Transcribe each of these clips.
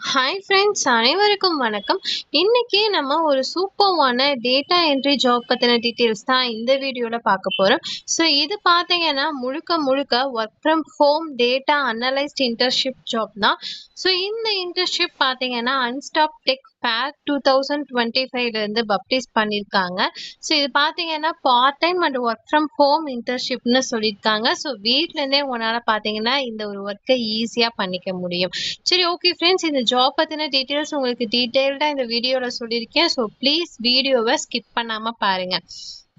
Hi friends, அனைவருக்கும் வணக்கம். இன்னைக்கு நம்ம ஒரு சூப்பர்வான டேட்டா என்ட்ரி ஜாப் பற்றின டீட்டெயில்ஸ் தான் இந்த வீடியோவில் பார்க்க போகிறோம். ஸோ இது பார்த்தீங்கன்னா முழுக்க முழுக்க work from home data analyst internship job தான். ஸோ இந்த இன்டர்ன்ஷிப் பார்த்தீங்கன்னா அன்ஸ்டாப் டெக் ஃபேர் 2025 பப்டிஸ் பண்ணியிருக்காங்க. ஸோ இது பார்த்தீங்கன்னா part time and work from home இன்டர்ன்ஷிப்னு சொல்லியிருக்காங்க. ஸோ வீட்டிலேருந்தே உங்களால் பார்த்தீங்கன்னா இந்த ஒரு ஒர்க்கை ஈஸியாக பண்ணிக்க முடியும். சரி, ஓகே ஃப்ரெண்ட்ஸ், இந்த ஜாப் பற்றின டீட்டெயில்ஸ் உங்களுக்கு டீட்டெயில்டாக இந்த வீடியோவில் சொல்லியிருக்கேன். ஸோ ப்ளீஸ் வீடியோவை ஸ்கிப் பண்ணாமல் பாருங்கள்.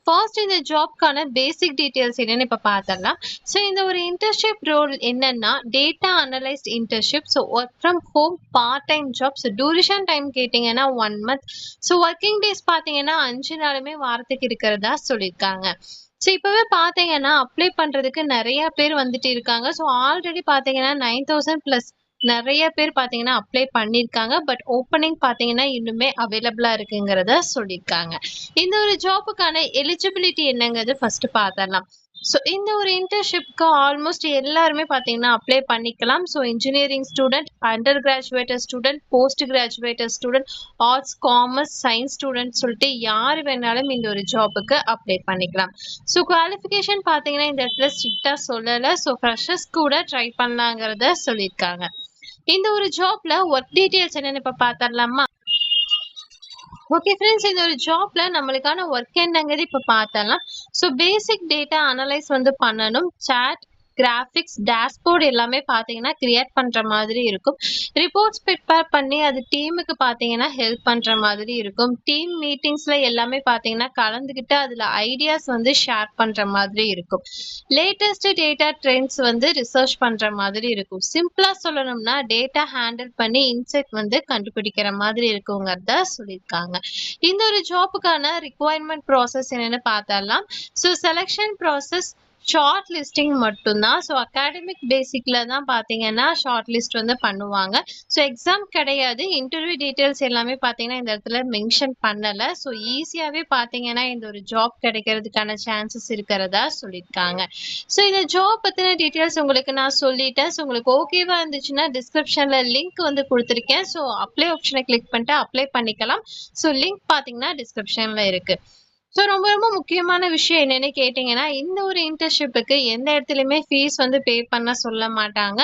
ஃபர்ஸ்ட் இந்த ஜாப்க்கான பேசிக் டீட்டெயில்ஸ் என்னன்னு இப்போ பார்த்தரலாம். ஸோ இந்த ஒரு இன்டர்ன்ஷிப் ரோல் என்னன்னா data analyst internship. So work from home part time job. So duration time கேட்டிங்கன்னா 1 month. ஸோ ஒர்க்கிங் டேஸ் பார்த்தீங்கன்னா 5 நாளுமே வாரத்துக்கு இருக்கிறதா சொல்லியிருக்காங்க. ஸோ இப்போவே பார்த்தீங்கன்னா அப்ளை பண்ணுறதுக்கு நிறைய பேர் வந்துட்டு இருக்காங்க. ஸோ ஆல்ரெடி பார்த்தீங்கன்னா 9,000+ நிறைய பேர் பார்த்தீங்கன்னா அப்ளை பண்ணியிருக்காங்க. பட் ஓப்பனிங் பார்த்தீங்கன்னா இன்னுமே அவைலபிளாக இருக்குங்கிறத சொல்லியிருக்காங்க. இந்த ஒரு ஜாப்புக்கான எலிஜிபிலிட்டி என்னங்கிறது ஃபர்ஸ்ட் பார்த்தரலாம். ஸோ இந்த ஒரு இன்டர்ன்ஷிப்க்கு ஆல்மோஸ்ட் எல்லாருமே பார்த்தீங்கன்னா அப்ளை பண்ணிக்கலாம். So engineering student, under graduated student, post graduated student, arts, commerce, science student சொல்லிட்டு யார் வேணாலும் இந்த ஒரு ஜாப்புக்கு அப்ளை பண்ணிக்கலாம். ஸோ குவாலிஃபிகேஷன் பார்த்தீங்கன்னா இந்த இடத்துல ஸ்ட்ரிக்டாக சொல்லலை. ஸோ ஃப்ரெஷர்ஸ் கூட ட்ரை பண்ணலாங்கிறத சொல்லியிருக்காங்க. இந்த ஒரு ஜாப்ல ஒர்க் டீடைல்ஸ் என்னன்னு இப்ப பார்த்தரலாமா? ஓகே ஃப்ரெண்ட்ஸ், இந்த ஒரு ஜாப்ல நம்மளுக்கான ஒர்க் என்னங்கிறது இப்ப பார்த்தரலாம். ஸோ பேசிக் டேட்டா அனலைஸ் பண்ணணும். சாட், கிராஃபிக்ஸ், டேஷ்போர்ட் எல்லாமே பார்த்தீங்கன்னா கிரியேட் பண்ணுற மாதிரி இருக்கும். ரிப்போர்ட்ஸ் ப்ரிப்பேர் பண்ணி அது டீமுக்கு பார்த்தீங்கன்னா ஹெல்ப் பண்ணுற மாதிரி இருக்கும். டீம் மீட்டிங்ஸில் எல்லாமே பார்த்தீங்கன்னா கலந்துக்கிட்டு அதில் ஐடியாஸ் ஷேர் பண்ணுற மாதிரி இருக்கும். லேட்டஸ்ட் டேட்டா ட்ரெண்ட்ஸ் ரிசர்ச் பண்ணுற மாதிரி இருக்கும். சிம்பிளாக சொல்லணும்னா டேட்டா ஹேண்டில் பண்ணி இன்சைட் கண்டுபிடிக்கிற மாதிரி இருக்குங்கிறத சொல்லியிருக்காங்க. இந்த ஒரு ஜாப்புக்கான ரிக்வயர்மெண்ட் ப்ராசஸ் என்னென்னு பார்த்தரலாம். So selection process short listing மட்டும்தான். ஸோ அகாடமிக் பேசிக்ல தான் பார்த்தீங்கன்னா ஷார்ட் லிஸ்ட் பண்ணுவாங்க. ஸோ எக்ஸாம் கிடையாது. இன்டர்வியூ டீட்டெயில்ஸ் எல்லாமே பார்த்தீங்கன்னா இந்த இடத்துல மென்ஷன் பண்ணலை. ஸோ ஈஸியாகவே பார்த்தீங்கன்னா இந்த ஒரு ஜாப் கிடைக்கிறதுக்கான சான்சஸ் இருக்கிறதா சொல்லியிருக்காங்க. ஸோ இந்த ஜாப் பற்றின டீட்டெயில்ஸ் உங்களுக்கு நான் சொல்லிட்டேன். ஸோ உங்களுக்கு ஓகேவா இருந்துச்சுன்னா டிஸ்கிரிப்ஷனில் லிங்க் கொடுத்துருக்கேன். ஸோ அப்ளை ஆப்ஷனை கிளிக் பண்ணிட்டு அப்ளை பண்ணிக்கலாம். ஸோ லிங்க் பார்த்தீங்கன்னா டிஸ்கிரிப்ஷனில் இருக்குது. ஸோ ரொம்ப ரொம்ப முக்கியமான விஷயம் என்னன்னு கேட்டிங்கன்னா இந்த ஒரு இன்டர்ன்ஷிப்புக்கு எந்த இடத்துலையுமே ஃபீஸ் பே பண்ண சொல்ல மாட்டாங்க.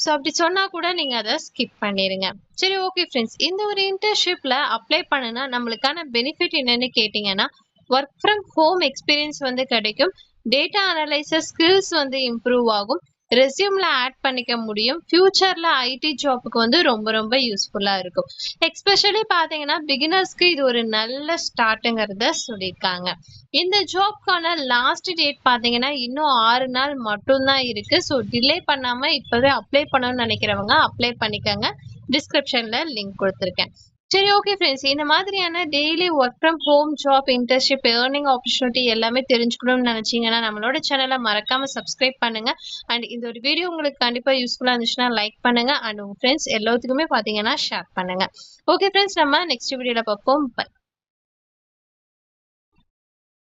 ஸோ அப்படி சொன்னால் கூட நீங்கள் அதை ஸ்கிப் பண்ணிடுங்க. சரி, ஓகே ஃப்ரெண்ட்ஸ், இந்த ஒரு இன்டர்ன்ஷிப்பில் அப்ளை பண்ணுனா நம்மளுக்கான பெனிஃபிட் என்னன்னு கேட்டிங்கன்னா ஒர்க் ஃப்ரம் ஹோம் எக்ஸ்பீரியன்ஸ் கிடைக்கும். டேட்டா அனலைசர் ஸ்கில்ஸ் இம்ப்ரூவ் ஆகும். ரெஸ்யூம்ல ஆட் பண்ணிக்க முடியும். ஃபியூச்சர்ல ஐடி ஜாப்புக்கு ரொம்ப ரொம்ப யூஸ்ஃபுல்லா இருக்கும். எஸ்பெஷலி பாத்தீங்கன்னா பிகினர்ஸ்க்கு இது ஒரு நல்ல ஸ்டார்ட்ங்கிறத சொல்லியிருக்காங்க. இந்த ஜாப்க்கான லாஸ்ட் டேட் பாத்தீங்கன்னா இன்னும் 6 நாள் மட்டும்தான் இருக்கு. ஸோ டிலே பண்ணாம இப்பவே அப்ளை பண்ணணும்னு நினைக்கிறவங்க அப்ளை பண்ணிக்கங்க. டிஸ்கிரிப்ஷன்ல லிங்க் கொடுத்துருக்கேன். சரி, ஓகே ஃப்ரெண்ட்ஸ், இந்த மாதிரியான daily work from home job, internship, earning opportunity எல்லாமே தெரிஞ்சுக்கணும்னு நினைச்சீங்கன்னா நம்மளோட சேனலை மறக்காம சப்ஸ்கிரைப் பண்ணுங்க. அண்ட் இந்த ஒரு வீடியோ உங்களுக்கு கண்டிப்பா யூஸ்ஃபுல்லா இருந்துச்சுன்னா லைக் பண்ணுங்க. அண்ட் உங்க ஃப்ரெண்ட்ஸ் எல்லாத்துக்குமே பாத்தீங்கன்னா ஷேர் பண்ணுங்க. ஓகே ஃப்ரெண்ட்ஸ், நம்ம நெக்ஸ்ட் வீடியோல பார்ப்போம். பை.